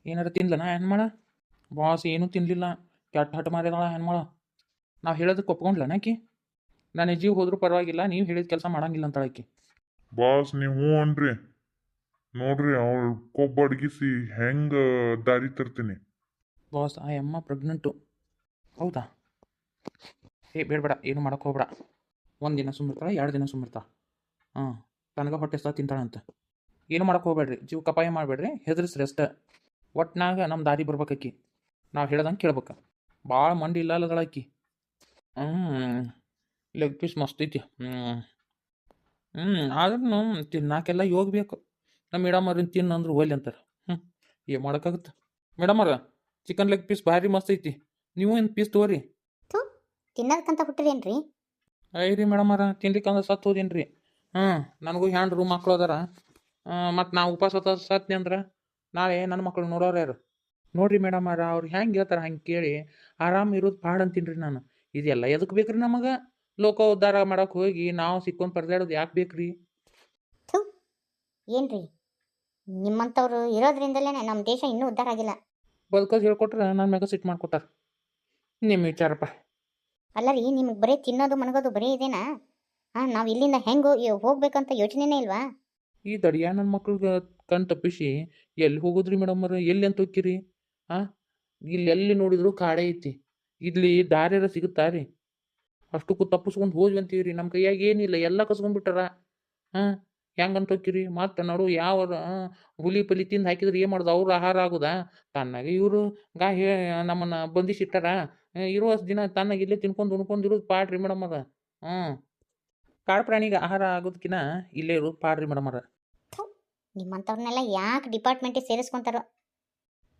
ಏನಾರ ತಿನ್ಲನ ಹೆಣ್ಮಾಳ? ಬಾಸ್ ಏನೂ ತಿನ್ನಲಿಲ್ಲ, ಕೆಟ್ಟ ಹಠ ಮಾಡಿದಾಳ ಹೆಣ್ಮಾಳ. ನಾವು ಹೇಳೋದಕ್ಕೆ ಒಪ್ಕೊಂಡ್ಲನ ಆಕಿ? ನನ್ನ ಜೀವ ಹೋದ್ರೂ ಪರವಾಗಿಲ್ಲ, ನೀವು ಹೇಳಿದ ಕೆಲಸ ಮಾಡಂಗಿಲ್ಲ ಅಂತ ಆಕಿ. ಬಾಸ್ ನೀವು ಹ್ಞೂ ಅನ್ರಿ. ನೋಡ್ರಿ ಅವಳು ಕೊಬ್ಬ ಅಡಗಿಸಿ ಹೆಂಗ ದಾರಿ ತರ್ತೀನಿ. ಬಾಸ್ ಆ ಅಮ್ಮ ಪ್ರೆಗ್ನೆಂಟು. ಹೌದಾ? ಬೇಡ ಏನು ಮಾಡೋಕೆ ಹೋಗ್ಬೇಡ. ಒಂದು ದಿನ ಸುಮ್ಮಿರ್ತಾಳೆ, 2 ದಿನ ಸುಮ್ಮಿರ್ತಾಳೆ. ಹಾಂ, ತನಗೆ ಹೊಟ್ಟೆ ಸಹ ತಿಂತಾಳಂತ. ಏನು ಮಾಡೋಕೆ ಹೋಗ್ಬೇಡ್ರಿ, ಜೀವಕ್ಕೆ ಅಪಾಯ ಮಾಡಬೇಡ್ರಿ, ಹೆದರ್ಸ್ರಿ ಅಷ್ಟೇ. ಒಟ್ನಾಗ ನಮ್ಮ ದಾರಿ ಬರ್ಬೇಕಿ. ನಾವು ಹೇಳ್ದಂಗೆ ಕೇಳ್ಬೇಕು. ಭಾಳ ಮಂಡಿ ಇಲ್ಲ ಅಲ್ಲದಳಾಕಿ. ಲೆಗ್ ಪೀಸ್ ಮಸ್ತ್ ಐತಿ. ಆದ್ರೂ ತಿನ್ನಾಕೆಲ್ಲ ಯೋಗ ಬೇಕು. ನಮ್ಮ ಮೇಡಮ್ ಅವ್ರನ್ನ ತಿನ್ನಂದ್ರೆ ಒಲ್ಲೆ ಅಂತಾರೆ. ಏನು ಮಾಡೋಕ್ಕಾಗುತ್ತೆ. ಮೇಡಮ್ ಅವ್ರ, ಚಿಕನ್ ಲೆಗ್ ಪೀಸ್ ಭಾರಿ ಮಸ್ತ್ ಐತಿ, ನೀವು ಏನು ಪೀಸ್ ತೊಗೋರಿ. ಥೂ, ತಿನ್ನೋದಕ್ಕಂತ ಹುಟ್ಟಿರೇನ್ರಿ? ಐರಿ ಮೇಡಮ್ ಅವ್ರ, ತಿನ್ಲಿಕ್ಕಂದ್ರೆ ಸತ್ತು ಹೋದೇನ್ರಿ. ನನಗೂ ಹ್ಯಾಂಡ್ರು ಮಕ್ಳು ಅದಾರ. ಮತ್ತು ನಾವು ಉಪವಾಸ ಸತ್ನಿ ಅಂದ್ರೆ ನಾಳೆ ನನ್ನ ಮಕ್ಳು ನೋಡೋರು ಯಾರು? ನೋಡ್ರಿ ಮೇಡಮ್ ಅವ್ರ, ಅವ್ರು ಹೆಂಗೆ ಹೇಳ್ತಾರೆ ಹಂಗೆ ಕೇಳಿ ಆರಾಮ್ ಇರೋದು ಪಾಡ್ ಅಂತೀನಿ ನಾನು. ಇದೆಲ್ಲ ಎದಕ್ಕೆ ಬೇಕ್ರಿ ನಮಗೆ? ಲೋಕ ಉದ್ಧಾರ ಮಾಡೋಕೆ ಹೋಗಿ ನಾವು ಸಿಕ್ಕೊಂಡು ಪರದಾಡೋದು ಯಾಕೆ ಬೇಕ್ರಿ? ಥೂ, ಏನ್ರಿ ನಿಮ್ಮಂಥವ್ರು ಇರೋದ್ರಿಂದಲೇ ನಮ್ಮ ದೇಶ ಇನ್ನೂ ಉದ್ಧಾರ ಆಗಿಲ್ಲ. ಬದುಕೋದು ಹೇಳ್ಕೊಟ್ರೆ ನನ್ನ ಮ್ಯಾಗ ಸಿಟ್ಟು ಮಾಡ್ಕೊತಾರೆ. ನಿಮ್ಮ ವಿಚಾರಪ್ಪ. ಅಲ್ಲ ರೀ, ನಿಮಗೆ ಬರೀ ತಿನ್ನೋದು ಮನಗೋದು ಬರೀ ಇದೇನಾ? ನಾವು ಇಲ್ಲಿಂದ ಹೆಂಗೆ ಹೋಗ್ಬೇಕಂತ ಯೋಚನೆನೇ ಇಲ್ವಾ? ಈ ದಡಿಯ ನನ್ನ ಮಕ್ಳಿಗೆ ಕಣ್ ತಪ್ಪಿಸಿ ಎಲ್ಲಿ ಹೋಗೋದ್ರಿ ಮೇಡಮ್ ಅವ್ರ? ಎಲ್ಲಿ ಅಂತ ಹೋಗ್ಕಿರಿ? ಹಾಂ, ಇಲ್ಲಿ ಎಲ್ಲಿ ನೋಡಿದ್ರು ಕಾಡೇ ಐತಿ. ಇಲ್ಲಿ ದಾರ್ಯಾರ ಸಿಗುತ್ತಾ ರೀ? ಅಷ್ಟಕ್ಕೂ ತಪ್ಪಿಸ್ಕೊಂಡು ಹೋದ್ವಿ ಅಂತೀವಿ ರೀ. ನಮ್ಮ ಕೈಯಾಗ ಏನಿಲ್ಲ, ಎಲ್ಲ ಕಸ್ಕೊಂಡ್ಬಿಟ್ಟಾರ. ಹಾಂ, ಹೆಂಗಂತ ಹೋಗ್ಕಿರಿ? ಮತ್ತು ನಡು ಯಾವ ಹುಲಿ ಪಲಿ ತಿಂದು ಹಾಕಿದ್ರೆ ಏನು ಮಾಡೋದು? ಅವ್ರು ಆಹಾರ ಆಗೋದಾ? ತನ್ನಾಗ ಇವರು ನಮ್ಮನ್ನು ಬಂಧಿಸಿಟ್ಟಾರ. ಇರುವಷ್ಟು ದಿನ ತನ್ನಾಗ ಇಲ್ಲೇ ತಿನ್ಕೊಂಡು ಉಣ್ಕೊಂಡು ಇರೋದು ಪಾಡ್ರಿ ಮೇಡಮ್ ಅವ್ರ. ಕಾಡು ಪ್ರಾಣಿಗೆ ಆಹಾರ ಆಗೋದಕ್ಕಿಂತ ಇಲ್ಲೇ ಇರೋದು ಪಾಡ್ರಿ ಮೇಡಮ್ ಅವ್ರ. ಥೂ, ನಿಮ್ಮಂಥವ್ರನ್ನೆಲ್ಲ ಯಾಕೆ ಡಿಪಾರ್ಟ್ಮೆಂಟಿಗೆ ಸೇರಿಸ್ಕೊಂತಾರೋ?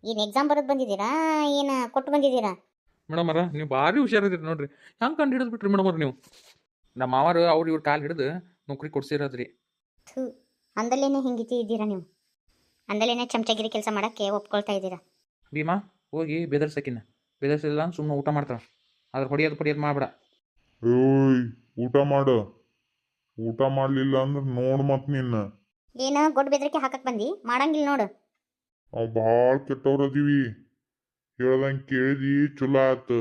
ಏನು ಎಕ್ಸಾಮ್ ಬರೋದು ಬಂದಿದ್ದೀರಾ, ಏನು ಕೊಟ್ಟು ಬಂದಿದ್ದೀರಾ? ಮೇಡಮ್ ಅವ್ರ, ನೀವು ಭಾರಿ ಹುಷಾರಿದ್ದೀರಿ ನೋಡ್ರಿ. ಹೆಂಗೆ ಕಂಡು ಹಿಡಿದು ಬಿಟ್ರಿ ಮೇಡಮ್ ಅವ್ರ ನೀವು? ನಮ್ಮ ಮಾವರು ಅವ್ರು ಇವ್ರ ಕಾಲು ಹಿಡಿದು ನೌಕರಿ ಕೊಡ್ಸಿರೋದ್ರಿ. ಥೂ, ಅಂದಲೇನೆ ಹಿಂಗಿತಿ ಇದ್ದೀರಾ ನೀವು? ಅಂದಲೇನೆ ಚಮಚಗಿರಿ ಕೆಲಸ ಮಾಡೋಕ್ಕೆ ಒಪ್ಕೊಳ್ತಾ ಇದ್ದೀರಾ? ಭೀಮಾ, ಹೋಗಿ ಬೆದರ್ಸಕಿನ್ನ. ಬೆದರ್ಸಿಲ್ಲ ಅಂತ ಸುಮ್ಮನೆ ಊಟ ಮಾಡ್ತಾಳೆ. ಅದ್ರ ಹೊಡಿಯೋದು ಮಾಡ್ಬೇಡ. ಓಯ್, ಊಟ ಮಾಡ. ಊಟ ಮಾಡಲಿಲ್ಲ ಅಂದ್ರೆ ನೋಡು ಮತ್ತೆ ನಿನ್ನ. ಏನು ಗೊಡ್ಡ ಬೆದರಿಕೆ ಹಾಕಕ್ಕೆ ಬಂದು ಮಾಡಂಗಿಲ್ಲ ನೋಡು. ನಾವು ಭಾಳ ಕೆಟ್ಟವ್ರದೀವಿ. ಹೇಳ್ದಂಗೆ ಕೇಳಿದಿ ಚಲೋ ಆತು.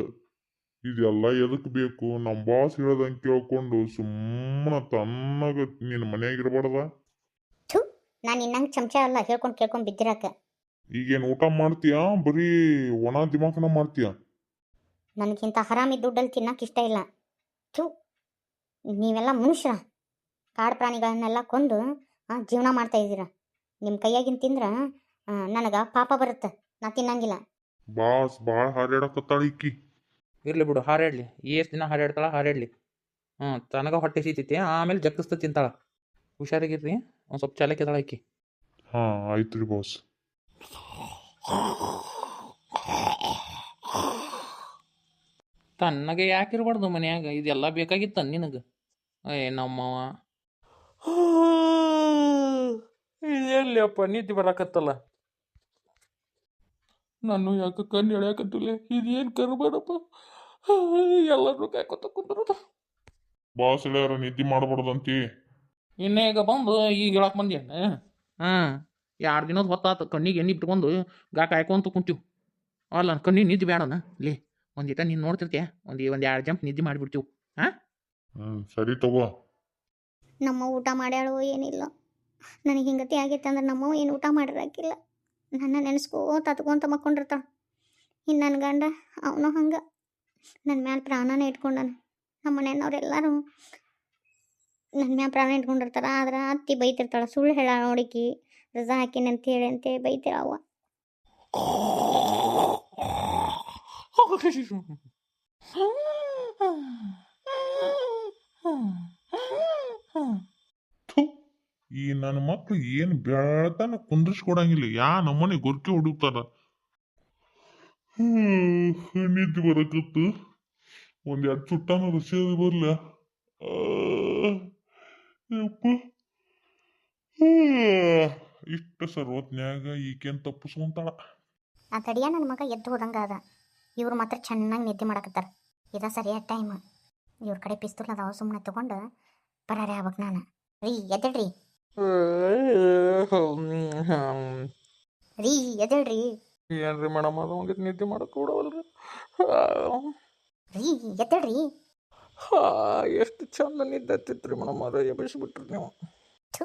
ಇದೆಲ್ಲ ಎದಕ್ಕೆ ಬೇಕು? ನಮ್ಮ ಬಾಸ್ ಹೇಳ್ದಂಗೆ ಕೇಳ್ಕೊಂಡು ಸುಮ್ಮನೆ ತನ್ನಾಗ ನಿನ್ನ ಮನ್ಯಾಗ ಇರಬಾರ್ದ? ಥೂ, ನಾನು ಇನ್ನಂಗೆ ಚಮಚ ಅಲ್ಲ ಹೇಳ್ಕೊಂಡು ಕೇಳ್ಕೊಂಡು ಬಿದ್ದಿರಕ್ಕೆ. ಈಗೇನು ಊಟ ಮಾಡ್ತೀಯಾ? ಬರೀ ಒಣ ದಿಮಾಕನ ಮಾಡ್ತೀಯ? ನನಗಿಂತ ಹರಾಮಿ ದುಡ್ಡಲ್ಲಿ ತಿನ್ನಕ್ಕೆ ಇಷ್ಟ ಇಲ್ಲ. ಥೂ, ನೀವೆಲ್ಲ ಮನುಷ್ಯರ ಕಾಡು ಪ್ರಾಣಿಗಳನ್ನೆಲ್ಲ ಕೊಂದು ಜೀವನ ಮಾಡ್ತಾ ಇದ್ದೀರಾ. ನಿಮ್ಮ ಕೈಯಾಗಿನ ತಿಂದ್ರೆ ನನಗೆ ಪಾಪ ಬರುತ್ತೆ, ನಾ ತಿನ್ನಂಗಿಲ್ಲ. ಬಾಸ್ ಭಾಳ ಹಾರಾಡಕತ್ತಾಳ ಈಕಿ. ಇರಲಿ ಬಿಡು, ಹಾರಾಡ್ಲಿ. ಎಷ್ಟು ದಿನ ಹಾರಾಡ್ತಾಳ ಹಾರಾಡ್ಲಿ. ತನಗ ಹೊಟ್ಟೆ ಸೀತೈತಿ, ಆಮೇಲೆ ಜಗ್ಗಿಸ್ತ ತಿಂತಾಳ. ಹುಷಾರಾಗಿರ್ರಿ. ಒಂದು ಸ್ವಲ್ಪ ಚಾಲಕಿದಾಳ ಆಕಿ. ಹಾಂ ಆಯ್ತು ರೀ ಬಾಸ್. ತನ್ನಗೆ ಯಾಕಿರ್ಬಾರ್ದು ಮನ್ಯಾಗ? ಇದೆಲ್ಲ ಬೇಕಾಗಿತ್ತ ನಿನಗೆ? ನಮ್ಮವ ಇದೆಲ್ಲಪ್ಪ ನಿದ್ದೆ ಬರಾಕತ್ತಲ್ಲ. ನಾನು ಯಾಕೆ ಕಣ್ಣು ಎಳ್ಯಾಕತ್ತಿಲ್ಲ? ಇದೇನು ಕರ್ಬಾರಪ್ಪ, ಎಲ್ಲರೂ ಕಾಯ್ಕೊತ ಕುಂದ್ರದ. ಬಾಸ್ ಹೇಳ್ಯಾರ ನಿದ್ದೆ ಮಾಡಬಾರ್ದಂತಿ. ಇನ್ನೇ ಈಗ ಬಂದು ಈಗ ಹೇಳಕ್ಕೆ ಬಂದಿ? 2 ದಿನದ ಹೊತ್ತಾತು, ಕಣ್ಣಿಗೆ ಎಣ್ಣೆ ಬಿಟ್ಕೊಂಡು ಕಾಯ್ಕೊಂತ ಕುಂತೀವಿ. ಅಲ್ಲ ಕಣ್ಣಿಗೆ ನಿದ್ದೆ ಬೇಡನ ಲೇ? ಒಂದಿಟ ನೀನು ನೋಡ್ತಿರ್ತೀಯ, ಒಂದು 2 ಜಂಪ್ ನಿದ್ದೆ ಮಾಡಿಬಿಡ್ತೀವಿ. ಸರಿ ತಗೋ. ನಮ್ಮ ಊಟ ಮಾಡ್ಯಾಳು ಏನಿಲ್ಲ. ನನಗೆ ಹಿಂಗತಿ ಆಗೈತೆ ಅಂದ್ರೆ ನಮ್ಮವ ಏನು ಊಟ ಮಾಡಿರಾಕಿಲ್ಲ. ನನ್ನ ನೆನೆಸ್ಕೋತ ಹತ್ಕೊಂತ ಮಕ್ಕೊಂಡಿರ್ತಾಳೆ. ಇನ್ನು ನನ್ನ ಗಂಡ ಅವನು ಹಂಗೆ ನನ್ನ ಮ್ಯಾಲೆ ಪ್ರಾಣನೇ ಇಟ್ಕೊಂಡಾನ. ನಮ್ಮ ಮನೆಯವ್ರೆಲ್ಲರೂ ನನ್ನ ಮ್ಯಾಲೆ ಪ್ರಾಣ ಇಟ್ಕೊಂಡಿರ್ತಾರ. ಆದ್ರೆ ಅತ್ತಿ ಬೈತಿರ್ತಾಳೆ, ಸುಳ್ಳು ಹೇಳ ನೋಡಿಕಿ ರಜಾ ಹಾಕಿನಿ ಅಂತ ಹೇಳಿ ಅಂತ ಬೈತಿರ ಅವ್ವ. ಥು, ಈ ನನ್ನ ಮಕ್ಳು ಏನು ಬೆಳತನ ಕುಂದ್ರಿಸ್ಕೊಡಂಗಿಲ್ಲ. ನಮ್ಮನೆ ಗೊರ್ಕೆ ಹುಡುಕ್ತಾರ. ನಿದ್ದೆ ಬರಕತ್ತು. ಒಂದೆರಡು ಚುಟ್ಟಾನ ರಸಿಯಾದ ಬರ್ಲ. ಯಪ್ಪ, ಇಷ್ಟ ಸರ್ವತ್ನ್ಯಾಗ ಈಕೇನು ತಪ್ಪಿಸ್ಕೊಂತಾಳ. ಆ ತಡಿಯ ನನ್ನ ಮಗ ಎದ್ದು ಹೋದಂಗೆ ಅದ. ಇವ್ರು ಮಾತ್ರ ಚೆನ್ನಾಗಿ ನಿದ್ದೆ ಮಾಡಕತ್ತಾರ. ಇದ ಸರಿಯಾದ ಟೈಮ್. ಇವ್ರ ಕಡೆ ಪಿಸ್ತೂಲ್ ಅದಾವ, ಸುಮ್ಮನೆ ತೊಗೊಂಡು ಬರಾರೆ ಆಗ್ಬೇಕು ನಾನು. ರೀ ಎದ್ದೇಳ್ರಿ, ರೀ ಎದ್ದೇಳ್ರಿ. ಏನ್ರಿ ಮೇಡಮ್ ಅದು ಒಂದು ನಿದ್ದೆ ಮಾಡೋಕೆ ಕೊಡವಲ್ರಿ ರೀ ಎದ್ದೇಳ್ರಿ. ಎಷ್ಟು ಚಂದ ನಿದ್ದೆ ಹತ್ತಿತ್ರಿ ಮೇಡಮ್ ಅದು ಎಬ್ಬಿಸ್ಬಿಟ್ರಿ ನೀವು. ಥು,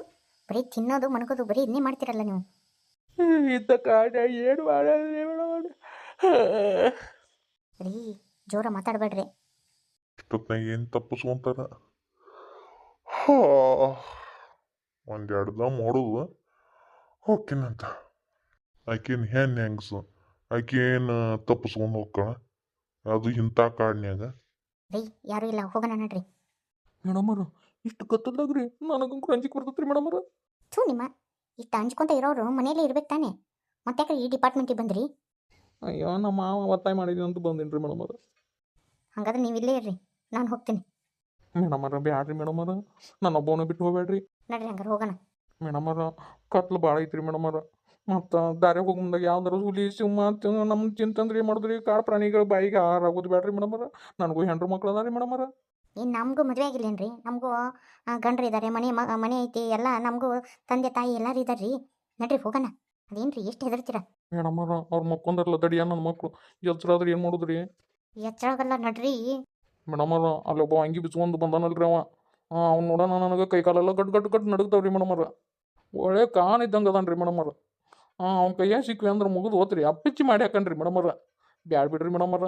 ಬರೀ ತಿನ್ನೋದು ಮಣಗೋದು ಬರೀ ಇದನ್ನೇ ಮಾಡ್ತಿರಲ್ಲ ನೀವು. ಇದ್ದ ಕಾರಣ ಏನು ಮಾಡೋದ್ರಿ ಮೇಡಮ್. ರೀ ಜೋರ ಮಾತಾಡಬೇಡ್ರಿ. ಇಷ್ಟೊತ್ನಾಗ ಏನು ತಪ್ಪಿಸ್ಕೊಂತಾರ. ಒಂದೆರಡು ದಮ್ ಹೊಡೋದು ಹೋಗ್ತೀನಂತ. ಆಕಿನ ಹೆಂಗಸು ಆಕೇನು ತಪ್ಪಿಸ್ಕೊಂಡು ಹೋಗ್ತಾಳ, ಅದು ಇಂಥ ಕಾಡ್ನ್ಯಾಗ. ರೀ ಯಾರು ಇಲ್ಲ, ಹೋಗೋಣ ನಡ್ರಿ. ಮೇಡಮರು ಇಷ್ಟು ಕತ್ತಲ್ದಾಗ್ರಿ ನನಗಂಕೂ ಅಂಜಿಕೆ ಬರ್ತೈತ್ರಿ ಮೇಡಮರ. ಥೂ ನಿಮ್ಮ ಇಷ್ಟು ಹಂಚ್ಕೊಂತ ಇರೋರು ಮನೇಲಿ ಇರ್ಬೇಕು ತಾನೆ, ಮತ್ತೆ ಯಾಕೆ ಈ ಡಿಪಾರ್ಟ್ಮೆಂಟಿಗೆ ಬಂದ್ರಿ? ಅಯ್ಯೋ ನಮ್ಮ ಮಾವ ಒತ್ತಾಯ ಮಾಡಿದ್ವಿ ಅಂತ ಬಂದೇನ್ರಿ ಮೇಡಮರ. ಹಂಗಾದ್ರೆ ನೀವು ಇಲ್ಲೇ ಇರ್ರಿ, ನಾನು ಹೋಗ್ತೀನಿ. ಮೇಡಮರ ಬ್ಯಾಡ್ರಿ ಮೇಡಮರ, ನನ್ನೊಬ್ಬವನ್ನ ಬಿಟ್ಟು ಹೋಗ್ಬೇಡ್ರಿ ನಡ್ರಿ ಹಂಗಾರೆ ಹೋಗೋಣ. ಮೇಡಮರ. ಕತ್ಲು ಭಾಳ ಐತ್ರಿ ಮೇಡಮರ. ಮತ್ತು ದಾರ್ಯಾಗ ಹೋಗಿ ಮುಂದಾಗ ಯಾವ್ದಾರು ಹುಲಿ ಸಿಂಹ ನಮ್ಮ ಚಿಂತಂದ್ರೆ ಏನು ಮಾಡಿದ್ರಿ ಕಾಡು ಪ್ರಾಣಿಗಳು ಬಾಯಿಗೆ ಆರಾಗೋದು ಬೇಡ್ರಿ ಮೇಡಮರ. ನನಗೂ ಹೆಂಡ್ರು ಮಕ್ಳು ಅದಾರಿ ಮೇಡಮರ. ಏನು ನಮಗೂ ಮದುವೆ ಆಗಿಲ್ಲೇನ್ರಿ? ನಮಗೂ ಗಂಡ್ರು ಇದ್ದಾರೆ, ಮನೆ ಐತಿ, ಎಲ್ಲ ನಮಗೂ ತಂದೆ ತಾಯಿ ಎಲ್ಲರೂ ಇದ್ದಾರೆ ರೀ. ನಡ್ರಿ ಹೋಗೋಣ. ಅದೇನ್ರಿ ಎಷ್ಟು ಹೆದರ್ತೀರ? ಮೇಡಮರ ಅವ್ರು ಮಕ್ಕೊಂದಾರಲ್ಲ ದಡಿಯ ನನ್ನ ಮಕ್ಕಳು ಎಚ್ಚರಾದ್ರೆ ಏನು ಮಾಡೋದ್ರಿ? ಎಚ್ಚರಾಗಲ್ಲ ನಡ್ರಿ. ಮೇಡಮರ ಅಲ್ಲೊಬ್ಬ ಅಂಗಿ ಬಿಚ್ಕೊಂಡು ಬಂದಾನಲ್ರಿ ಅವ. ಅವ್ನು ನೋಡೋಣ ನನಗೆ ಕೈ ಕಾಲೆಲ್ಲ ಗಡ್ ಗಡ್ ಗಡ್ ನಡುಗ್ತಾವ್ರಿ ಮೇಡಮರ. ಒಳ್ಳೆ ಕಾನ್ ಇದ್ದಂಗೆ ಅದಾನ್ರಿ ಮೇಡಮರ. ಅವ್ನ ಕೈಯಾಗ ಸಿಕ್ವಿ ಅಂದ್ರೆ ಮುಗಿದು ಹೋತ್ರಿ ಅಪ್ಪಿಚ್ಚಿ ಮಾಡಿ ಹಾಕನ್ರಿ ಮೇಡಮರ. ಬ್ಯಾಡ್ ಬಿಡ್ರಿ ಮೇಡಮರ.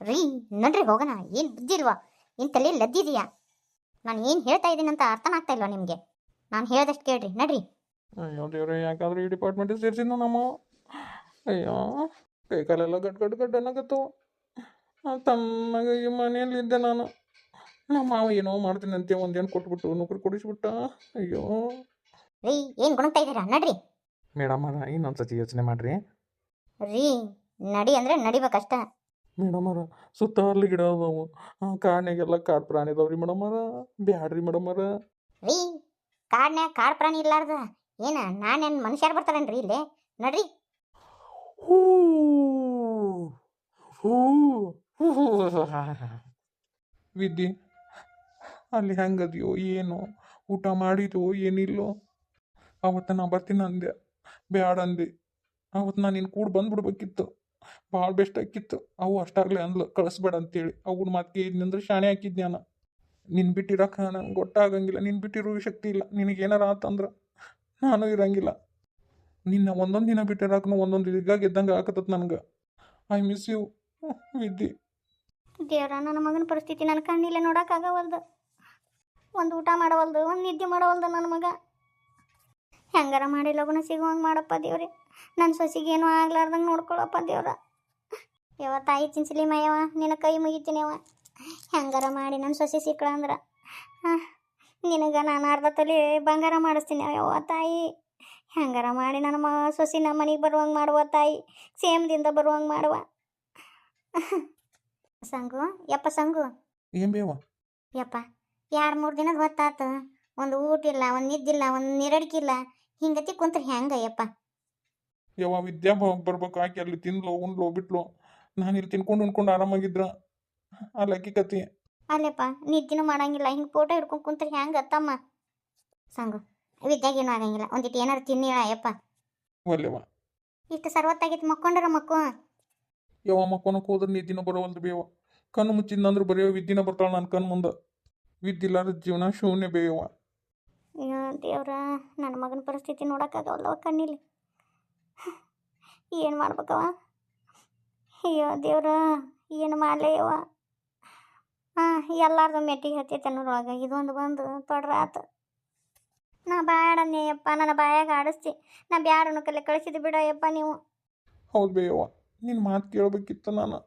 ರೀ ನಡ್ರಿ ಹೋಗೋಣ. ಏನು ಬುದ್ಧಿಲ್ವಾ? ಏನು ತಲೆ ಲದ್ದಿದೆಯಾ? ನಾನು ಏನು ಹೇಳ್ತಾ ಇದ್ದೀನಿ ಅಂತ ಅರ್ಥನ ಆಗ್ತಾ ಇಲ್ವಾ ನಿಮಗೆ? ನಾನು ಹೇಳ್ದಷ್ಟು ಕೇಳ್ರಿ, ನಡ್ರಿ. ಅಯ್ಯೋ ದೇವ್ರೆ, ಯಾಕಾದ್ರೆ ಈ ಡಿಪಾರ್ಟ್ಮೆಂಟಿಗೆ ಸೇರಿಸಿದ್ನ ನಮ್ಮ. ಅಯ್ಯೋ ಕೈ ಕಾಲೆಲ್ಲ ಗಡ್ ಗಡ್ ಗಡ್ ಅನ್ನಕತ್ತವು. ತನ್ನಾಗ ಈ ಮನೆಯಲ್ಲಿದ್ದೆ ನಾನು. ನಮ್ಮ ಮಾವ ಏನೋ ಮಾಡ್ತೀನಿ ಅಂತೆ ಒಂದೇನು ಕೊಟ್ಬಿಟ್ಟು ನೌಕರಿ ಕೊಡಿಸ್ಬಿಟ್ಟ. ಅಯ್ಯೋ ರೀ ಏನು ಗುಣಗ್ತಾ ಇದ್ದೀರಾ? ನಡ್ರಿ. ಮೇಡಮರ ಇನ್ನೊಂದು ಸತಿ ಯೋಚನೆ ಮಾಡಿರಿ. ರೀ ನಡಿ ಅಂದರೆ ನಡಿಬೇಕಷ್ಟ. ಮೇಡಮರ ಸುತ್ತ ಹರ್ಲಿ ಗಿಡ ಅದಾವು, ಕಾಡ್ನಾಗೆಲ್ಲ ಕಾಡು ಪ್ರಾಣಿ ಅದಾವ್ರಿ ಮೇಡಮರ. ಬ್ಯಾಡ್ರಿ ಮೇಡಮರ. ರೀ ಕಾಡ್ನ್ಯಾಗ ಕಾಡು ಪ್ರಾಣಿ ಇರ್ಲಾರ್ದ ಏನು ನಾನೇನು ಮನುಷ್ಯರು ಬರ್ತಾರೇನ್ರಿ ಇಲ್ಲೇ? ನಡ್ರಿ. ಹೂ ಹೂ ವಿದ್ಯೆ ಅಲ್ಲಿ ಹೆಂಗದ್ಯೋ ಏನು, ಊಟ ಮಾಡಿದ್ವೋ ಏನಿಲ್ಲೋ. ಅವತ್ತು ನಾ ಬರ್ತೀನಿ ಅಂದೆ, ಬ್ಯಾಡ ಅಂದೆ. ಅವತ್ತು ನಾನು ನಿನ್ನ ಕೂಡ ಬಂದ್ಬಿಡ್ಬೇಕಿತ್ತು, ಭಾಳ ಬೆಸ್ಟ್ ಆಕಿತ್ತು. ಅವು ಅಷ್ಟಾಗಲೇ ಅಂದ್ಲು ಕಳಿಸ್ಬೇಡ ಅಂತೇಳಿ. ಅವ್ನ ಮಾತಿಗೆ ಇದ್ನಂದ್ರೆ ಶಾಣೆ ಹಾಕಿದ್ದೆ ನಾನು. ನಿನ್ನ ಬಿಟ್ಟಿರೋಕೆ ನಂಗೆ ಗೊತ್ತಾಗಂಗಿಲ್ಲ, ನಿನ್ನ ಬಿಟ್ಟಿರೋ ಶಕ್ತಿ ಇಲ್ಲ. ನಿನಗೇನಾರ ಆತಂದ್ರೆ ನಾನು ಇರಂಗಿಲ್ಲ. ನಿನ್ನ ಒಂದೊಂದು ದಿನ ಬಿಟ್ಟಿರೋಕೆ ಒಂದೊಂದು ದಿಗ್ಗಾಗ ಇದ್ದಂಗೆ ಆಕತ್ತದ ನನಗೆ. ಐ ಮಿಸ್ ಯು ವಿದ್ಯೆ. ದೇವ್ರ, ನನ್ನ ಮಗನ ಪರಿಸ್ಥಿತಿ ನನ್ನ ಕಣ್ಣಿಲ್ಲ ನೋಡೋಕ್ಕಾಗವಲ್ದು. ಒಂದು ಊಟ ಮಾಡವಲ್ದು, ಒಂದು ನಿದ್ದೆ ಮಾಡವಲ್ದು ನನ್ನ ಮಗ. ಹೆಂಗಾರ ಮಾಡಿ ಲಗುನ ಸಿಗುವಂಗೆ ಮಾಡಪ್ಪ ದೇವ್ರೆ. ನನ್ನ ಸೊಸಿಗೆ ಏನೂ ಆಗ್ಲಾರ್ದಂಗೆ ನೋಡ್ಕೊಳಪ್ಪ ದೇವ್ರ. ಯಾವ ತಾಯಿ ಚಿಂಚಲಿ ಮಯವ, ನಿನ್ನ ಕೈ ಮುಗಿತೀನಿ ಅವ. ಹೆಂಗಾರ ಮಾಡಿ ನನ್ನ ಸೊಸೆ ಸಿಕ್ಕಳ ಅಂದ್ರೆ ನಿನಗೆ ನಾನು ಅರ್ಧ ತೊಲೆ ಬಂಗಾರ ಮಾಡಿಸ್ತೀನಿ ಯಾವ ತಾಯಿ. ಹೆಂಗಾರ ಮಾಡಿ ನನ್ನ ಸೊಸಿನ ಮನೆಗೆ ಬರುವಂಗೆ ಮಾಡುವ ತಾಯಿ, ಸೇಮದಿಂದ ಬರುವಂಗೆ ಮಾಡುವ. ಸಂಗು ಯಪ್ಪ ಸಂಗು. ಏನು ಬೇವ? ಯಪ್ಪ 2-3 ದಿನದ ಹೊತ್ತಾತು, ಒಂದು ಊಟ ಇಲ್ಲ, ಒಂದು ನಿದ್ದಿಲ್ಲ, ಒಂದು ನಿರಡಿಕಿಲ್ಲ. ಹಿಂಗತಿ ಕುಂತ್ರೆ ಹೆಂಗ ಯಪ್ಪ? ಯಾವ ವಿದ್ಯಾ ಬರ್ಬೇಕು, ಆಕೆ ಅಲ್ಲಿ ತಿನ್ಲೋ ಉಣ್ಲೋ ಬಿಟ್ಲೋ. ನಾನು ಇಲ್ಲಿ ತಿನ್ಕೊಂಡು ಉಣ್ಕೊಂಡು ಆರಾಮಾಗಿದ್ರ ಅಲ್ಲಿ ಅಕ್ಕಿ ಕತಿ. ಅಲ್ಲಪ್ಪ ನಿದ್ದಿನೂ ಮಾಡಂಗಿಲ್ಲ, ಹಿಂಗೆ ಫೋಟೋ ಹಿಡ್ಕೊಂಡು ಕುಂತ್ರೆ ಹೆಂಗ ತಮ್ಮ? ಸಂಗು ವಿದ್ಯಾಗೇನು ಆಗಂಗಿಲ್ಲ, ಒಂದಿಟ್ಟು ಏನಾರು ತಿನ್ನಿ ಯಪ್ಪ. ಒಲ್ಲೆವ ಇಷ್ಟು ಸರ್ವತ್ತಾಗಿತ್ತು, ಮಕ್ಕೊಂಡ್ರ ಮಕ್ಕು. ಯಾವ ಮಕ್ಕೊನಕ್ಕೆ ಹೋದ್ರೆ ನಿದ್ದಿನ ಬರೋವಲ್ದು ಬೇವ. ಕಣ್ಣು ಮುಚ್ಚಿದ್ನಂದ್ರೆ ಬರೆಯೋ ವಿದ್ಯೆನ ಬರ್ತಾಳೆ ನನ್ನ ಕಣ್ಣು ಮುಂದೆ. ವಿದ್ಯಿಲ್ಲಾರ ಜೀವನ ಶೂನ್ಯ ಬೇಯವ. ಅಯ್ಯೋ ದೇವ್ರ, ನನ್ನ ಮಗನ ಪರಿಸ್ಥಿತಿ ನೋಡೋಕ್ಕಾಗವಲ್ಲವ ಕಣ್ಣಿಲಿ. ಏನು ಮಾಡ್ಬೇಕವ? ಅಯ್ಯೋ ದೇವ್ರ, ಏನು ಮಾಡಲೇಯವ? ಎಲ್ಲಾರ್ದು ಮೆಟ್ಟಿಗೆ ಹತ್ತೈತೆ ಅನ್ನೋದ್ರೊಳಗೆ ಇದೊಂದು ಬಂದು ತೊಡ್ರ ಆತು. ನಾ ಬ್ಯಾಡನ್ನೇಯಪ್ಪ, ನನ್ನ ಬಾಯಾಗ ಆಡಿಸ್ತಿ. ನಾ ಬ್ಯಾಡನ್ನು ಕಲೆ ಕಳಿಸಿದ್ದು ಬಿಡಯ್ಯಪ್ಪ ನೀವು. ಹೌದು ಬೇಯವ್ವ, ನಿನ್ನ ಮಾತು ಕೇಳಬೇಕಿತ್ತು ನಾನು.